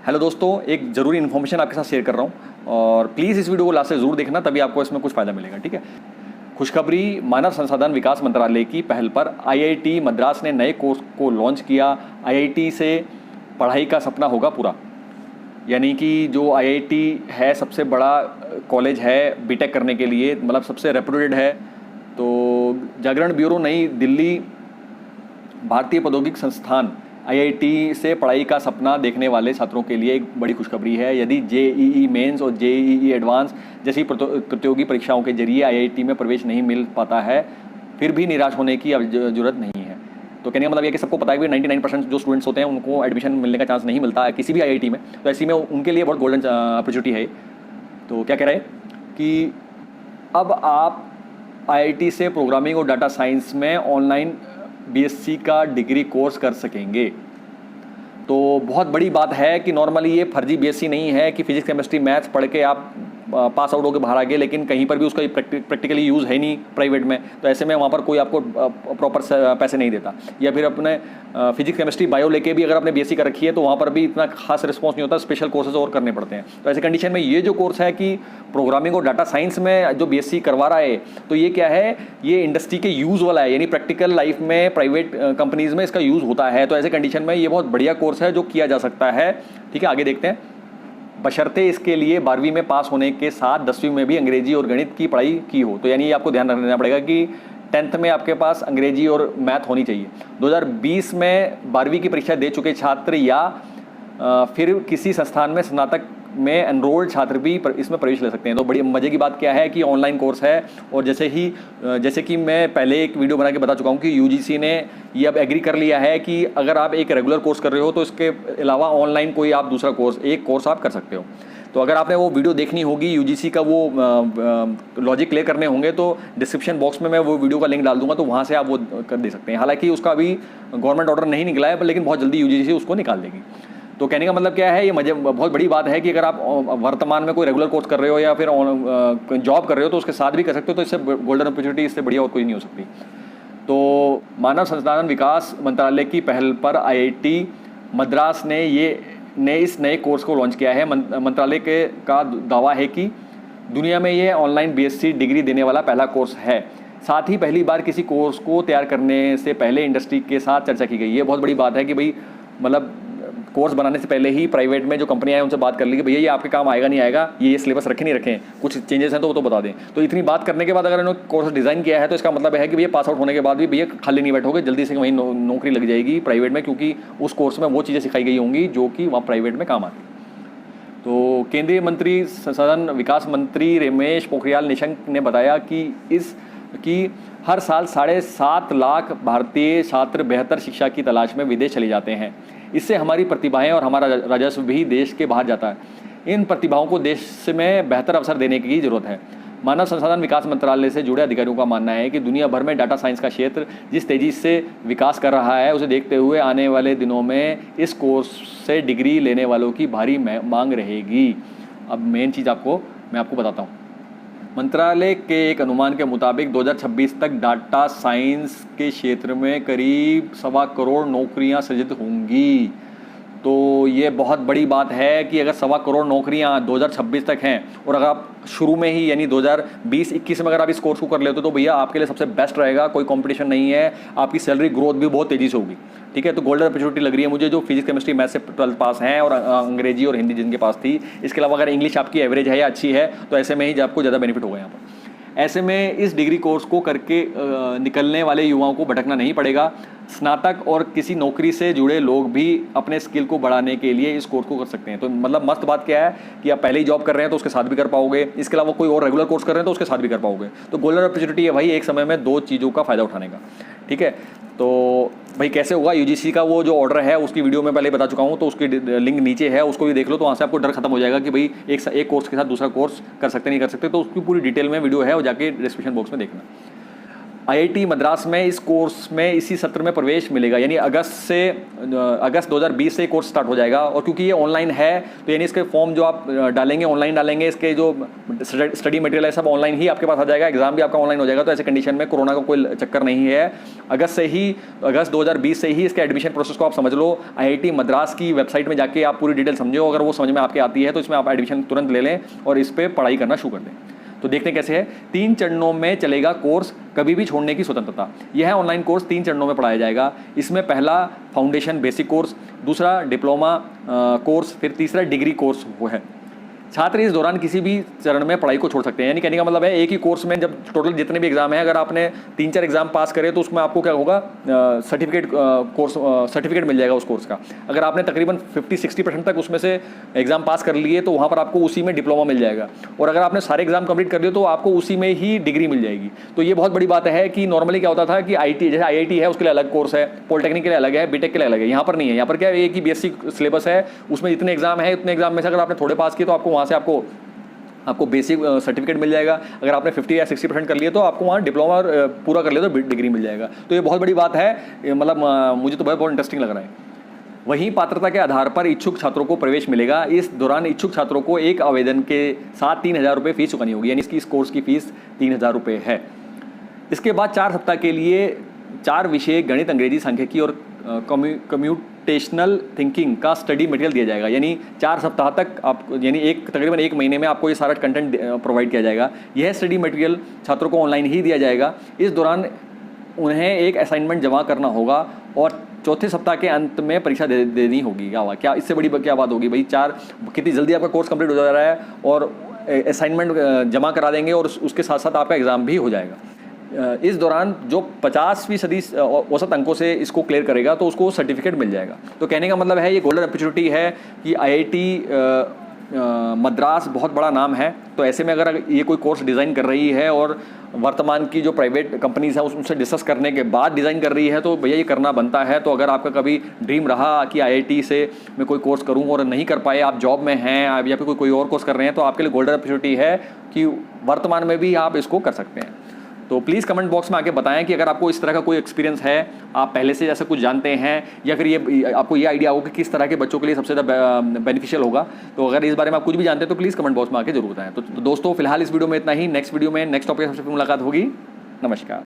Hello दोस्तों, एक ज़रूरी इन्फॉर्मेशन आपके साथ शेयर कर रहा हूँ और प्लीज़ इस वीडियो को लास्ट से ज़रूर देखना, तभी आपको इसमें कुछ फ़ायदा मिलेगा। ठीक है। खुशखबरी, मानव संसाधन विकास मंत्रालय की पहल पर आईआईटी मद्रास ने नए कोर्स को लॉन्च किया। आईआईटी से पढ़ाई का सपना होगा पूरा। यानी कि जो आईआईटी है सबसे बड़ा कॉलेज है बीटेक करने के लिए, मतलब सबसे रेप्यूटेड है। तो जागरण ब्यूरो नई दिल्ली भारतीय प्रौद्योगिकी संस्थान आईआईटी से पढ़ाई का सपना देखने वाले छात्रों के लिए एक बड़ी खुशखबरी है। यदि जेईई मेंस और जेईई एडवांस जैसी प्रतियोगी परीक्षाओं के जरिए आईआईटी में प्रवेश नहीं मिल पाता है, फिर भी निराश होने की अब जरूरत नहीं है। तो कहने का मतलब ये कि सबको पता है कि 99% जो स्टूडेंट्स होते हैं उनको एडमिशन मिलने का चांस नहीं मिलता है किसी भी आईआईटी में। तो ऐसी में उनके लिए बहुत गोल्डन अपॉर्चुनिटी है। तो क्या कह रहे हैं कि अब आप आईआईटी से प्रोग्रामिंग और डाटा साइंस में ऑनलाइन बीएससी का डिग्री कोर्स कर सकेंगे। तो बहुत बड़ी बात है कि नॉर्मली ये फर्जी बीएससी नहीं है कि फिजिक्स केमिस्ट्री मैथ्स पढ़ के आप पास आउट होकर बाहर आ गए, लेकिन कहीं पर भी उसका प्रैक्टिकली यूज़ है नहीं प्राइवेट में। तो ऐसे में वहाँ पर कोई आपको प्रॉपर पैसे नहीं देता। या फिर अपने फिजिक्स केमिस्ट्री बायो लेके भी अगर आपने बीएससी कर रखी है तो वहाँ पर भी इतना खास रिस्पॉन्स नहीं होता, स्पेशल कोर्सेज और करने पड़ते हैं। तो ऐसे कंडीशन में ये जो कोर्स है कि प्रोग्रामिंग और डाटा साइंस में जो बीएससी करवा रहा है, तो ये क्या है, ये इंडस्ट्री के यूज़ वाला है, यानी प्रैक्टिकल लाइफ में प्राइवेट कंपनीज़ में इसका यूज़ होता है। तो ऐसे कंडीशन में ये बहुत बढ़िया कोर्स है जो किया जा सकता है। ठीक है, आगे देखते हैं। बशर्ते इसके लिए 12वीं में पास होने के साथ 10वीं में भी अंग्रेजी और गणित की पढ़ाई की हो। तो यानी ये आपको ध्यान रखना पड़ेगा कि 10th में आपके पास अंग्रेजी और मैथ होनी चाहिए। 2020 में 12वीं की परीक्षा दे चुके छात्र या फिर किसी संस्थान में स्नातक में एनरोल्ड छात्र भी इसमें प्रवेश ले सकते हैं। तो बड़ी मज़े की बात क्या है कि ऑनलाइन कोर्स है। और जैसे कि मैं पहले एक वीडियो बना के बता चुका हूँ कि यूजीसी ने ये अब एग्री कर लिया है कि अगर आप एक रेगुलर कोर्स कर रहे हो तो इसके अलावा ऑनलाइन कोई आप दूसरा कोर्स आप कर सकते हो। तो अगर आपने वो वीडियो देखनी होगी, यूजीसी का वो लॉजिक क्लियर करने होंगे, तो डिस्क्रिप्शन बॉक्स में मैं वो वीडियो का लिंक डाल दूंगा, तो वहाँ से आप वो कर दे सकते हैं। हालांकि उसका अभी गवर्नमेंट ऑर्डर नहीं निकला है, पर लेकिन बहुत जल्दी यूजीसी उसको निकाल देगी। तो कहने का मतलब क्या है, ये बहुत बड़ी बात है कि अगर आप वर्तमान में कोई रेगुलर कोर्स कर रहे हो या फिर जॉब कर रहे हो तो उसके साथ भी कर सकते हो। तो इससे गोल्डन अपॉर्चुनिटी इससे बढ़िया और कोई नहीं हो सकती। तो मानव संसाधन विकास मंत्रालय की पहल पर आईआईटी मद्रास ने इस नए कोर्स को लॉन्च किया है। मंत्रालय का दावा है कि दुनिया में ये ऑनलाइन बीएससी डिग्री देने वाला पहला कोर्स है। साथ ही पहली बार किसी कोर्स को तैयार करने से पहले इंडस्ट्री के साथ चर्चा की गई। ये बहुत बड़ी बात है कि भाई मतलब कोर्स बनाने से पहले ही प्राइवेट में जो कंपनियां हैं उनसे बात कर ली कि भैया ये आपके काम आएगा नहीं आएगा, ये सिलेबस रखे नहीं रखें, कुछ चेंजेस हैं तो वो तो बता दें। तो इतनी बात करने के बाद अगर इन्होंने कोर्स डिज़ाइन किया है तो इसका मतलब है कि भैया पास आउट होने के बाद भी भैया खाली नहीं बैठोगे, जल्दी से वहीं नौकरी लग जाएगी प्राइवेट में, क्योंकि उस कोर्स में वो चीज़ें सिखाई गई होंगी जो कि वहाँ प्राइवेट में काम आती। तो केंद्रीय मंत्री संसाधन विकास मंत्री रमेश पोखरियाल निशंक ने बताया कि हर साल 7.5 लाख भारतीय छात्र बेहतर शिक्षा की तलाश में विदेश चले जाते हैं। इससे हमारी प्रतिभाएं और हमारा राजस्व भी देश के बाहर जाता है। इन प्रतिभाओं को देश में बेहतर अवसर देने की जरूरत है। मानव संसाधन विकास मंत्रालय से जुड़े अधिकारियों का मानना है कि दुनिया भर में डाटा साइंस का क्षेत्र जिस तेज़ी से विकास कर रहा है, उसे देखते हुए आने वाले दिनों में इस कोर्स से डिग्री लेने वालों की भारी मांग रहेगी। अब मेन चीज़ मैं आपको बताता हूँ। मंत्रालय के एक अनुमान के मुताबिक 2026 तक डाटा साइंस के क्षेत्र में करीब 1.25 करोड़ नौकरियां सृजित होंगी। तो ये बहुत बड़ी बात है कि अगर 1.25 करोड़ नौकरियां 2026 तक हैं और अगर आप शुरू में ही यानी 2020-21 में अगर आप इस कोर्स को कर लेते हो तो भैया आपके लिए सबसे बेस्ट रहेगा। कोई कंपटीशन नहीं है, आपकी सैलरी ग्रोथ भी बहुत तेज़ी से होगी। ठीक है, तो गोल्डन अपॉर्चुनिटी लग रही है मुझे जो फिजिक्स केमिस्ट्री मैथ से 12th पास हैं और अंग्रेजी और हिंदी जिनके पास थी। इसके अलावा अगर इंग्लिश आपकी एवरेज है या अच्छी है तो ऐसे में ही आपको ज़्यादा बेनिफिट होगा यहाँ पर। ऐसे में इस डिग्री कोर्स को करके निकलने वाले युवाओं को भटकना नहीं पड़ेगा। स्नातक और किसी नौकरी से जुड़े लोग भी अपने स्किल को बढ़ाने के लिए इस कोर्स को कर सकते हैं। तो मतलब मस्त बात क्या है कि आप पहले ही जॉब कर रहे हैं तो उसके साथ भी कर पाओगे, इसके अलावा कोई और रेगुलर कोर्स कर रहे हैं तो उसके साथ भी कर पाओगे। तो गोल्डन अपॉर्चुनिटी है भाई एक समय में 2 चीज़ों का फ़ायदा उठाने का। ठीक है, तो भाई कैसे होगा, यूजीसी का वो जो ऑर्डर है उसकी वीडियो में पहले बता चुका हूँ, तो उसकी लिंक नीचे है, उसको भी देख लो। तो वहाँ से आपको डर खत्म हो जाएगा कि भाई एक कोर्स के साथ दूसरा कोर्स कर सकते नहीं कर सकते। तो उसकी पूरी डिटेल में वीडियो है और जाके डिस्क्रिप्शन बॉक्स में देखना। आईआईटी मद्रास में इस कोर्स में इसी सत्र में प्रवेश मिलेगा, यानी अगस्त 2020 से कोर्स स्टार्ट हो जाएगा। और क्योंकि ये ऑनलाइन है तो यानी इसके फॉर्म जो आप डालेंगे ऑनलाइन डालेंगे, इसके जो स्टडी मटेरियल है सब ऑनलाइन ही आपके पास आ जाएगा, एग्जाम भी आपका ऑनलाइन हो जाएगा। तो ऐसे कंडीशन में कोरोना का कोई चक्कर नहीं है। अगस्त 2020 से ही इसके एडमिशन प्रोसेस को आप समझ लो। आईआईटी मद्रास की वेबसाइट में जाके आप पूरी डिटेल समझो, अगर वो समझ में आपके आती है तो इसमें आप एडमिशन तुरंत ले लें और इस पर पढ़ाई करना शुरू कर दें। तो देखते हैं कैसे है। 3 चरणों में चलेगा कोर्स, कभी भी छोड़ने की स्वतंत्रता। यह ऑनलाइन कोर्स 3 चरणों में पढ़ाया जाएगा। इसमें पहला फाउंडेशन बेसिक कोर्स, दूसरा डिप्लोमा कोर्स, फिर तीसरा डिग्री कोर्स वो है। छात्र इस दौरान किसी भी चरण में पढ़ाई को छोड़ सकते हैं, यानी कहने का मतलब है एक ही कोर्स में जब टोटल जितने भी एग्जाम है, अगर आपने 3-4 एग्जाम पास करे तो उसमें आपको क्या होगा, सर्टिफिकेट मिल जाएगा उस कोर्स का। अगर आपने तकरीबन 50-60% तक उसमें से एग्जाम पास कर लिए तो वहाँ पर आपको उसी में डिप्लोमा मिल जाएगा। और अगर आपने सारे एग्जाम कंप्लीट कर लिए तो आपको उसी में ही डिग्री मिल जाएगी। तो ये बहुत बड़ी बात है कि नॉर्मली क्या होता था कि आईटी जैसे आईआईटी है उसके लिए अलग कोर्स है, पॉलिटेक्निक के लिए अलग है, बीटेक के लिए अलग है। यहाँ पर नहीं है। यहाँ पर क्या है कि बीएससी सिलेबस है, उसमें जितने एग्जाम है उतने एग्जाम में से अगर आपने थोड़े पास किए तो आपको वहाँ से आपको बेसिक सर्टिफिकेट मिल जाएगा। अगर आपने 50 या 60% कर लिए तो आपको वहाँ डिप्लोमा पूरा कर लिया तो डिग्री मिल जाएगा। तो ये बहुत बड़ी बात है, मतलब मुझे तो बहुत इंटरेस्टिंग लग रहा है। वहीं पात्रता के आधार पर इच्छुक छात्रों को प्रवेश मिलेगा। इस दौरान इच्छुक छात्रों को एक आवेदन के साथ 3000 रुपये फीस चुकानी होगी, यानी इस कोर्स की फीस 3000 रुपये है। इसके बाद 4 सप्ताह के लिए 4 विषय गणित, अंग्रेजी, सांख्यिकी और कम्प्यूटेशनल थिंकिंग का स्टडी मटेरियल दिया जाएगा। यानी 4 सप्ताह तक आप यानी तकरीबन 1 महीने में आपको ये सारा कंटेंट प्रोवाइड किया जाएगा। यह स्टडी मटेरियल छात्रों को ऑनलाइन ही दिया जाएगा। इस दौरान उन्हें एक असाइनमेंट जमा करना होगा और चौथे सप्ताह के अंत में परीक्षा देनी होगी। क्या इससे बड़ी क्या बात होगी भाई, कितनी जल्दी आपका कोर्स कंप्लीट हो जा रहा है और असाइनमेंट जमा करा देंगे और उसके साथ साथ आपका एग्ज़ाम भी हो जाएगा। इस दौरान जो 50% औसत अंकों से इसको क्लियर करेगा तो उसको सर्टिफिकेट मिल जाएगा। तो कहने का मतलब है ये गोल्डन अपॉर्चुनिटी है कि आईआईटी मद्रास बहुत बड़ा नाम है। तो ऐसे में अगर ये कोई कोर्स डिज़ाइन कर रही है और वर्तमान की जो प्राइवेट कंपनीज हैं उनसे डिस्कस करने के बाद डिज़ाइन कर रही है तो भैया ये करना बनता है। तो अगर आपका कभी ड्रीम रहा कि आईआईटी से मैं कोई कोर्स करूं और नहीं कर पाए, आप जॉब में हैं या फिर कोई और कोर्स कर रहे हैं, तो आपके लिए गोल्डन अपॉर्चुनिटी है कि वर्तमान में भी आप इसको कर सकते हैं। तो प्लीज़ कमेंट बॉक्स में आके बताएं कि अगर आपको इस तरह का कोई एक्सपीरियंस है, आप पहले से जैसा कुछ जानते हैं या फिर ये आपको ये आइडिया हो कि किस तरह के बच्चों के लिए सबसे ज़्यादा बेनिफिशियल होगा। तो अगर इस बारे में आप कुछ भी जानते हैं तो प्लीज़ कमेंट बॉक्स में आके जरूर बताएं। तो दोस्तों फिलहाल इस वीडियो में इतना ही। नेक्स्ट वीडियो में नेक्स्ट टॉपिक से मुलाकात होगी। नमस्कार।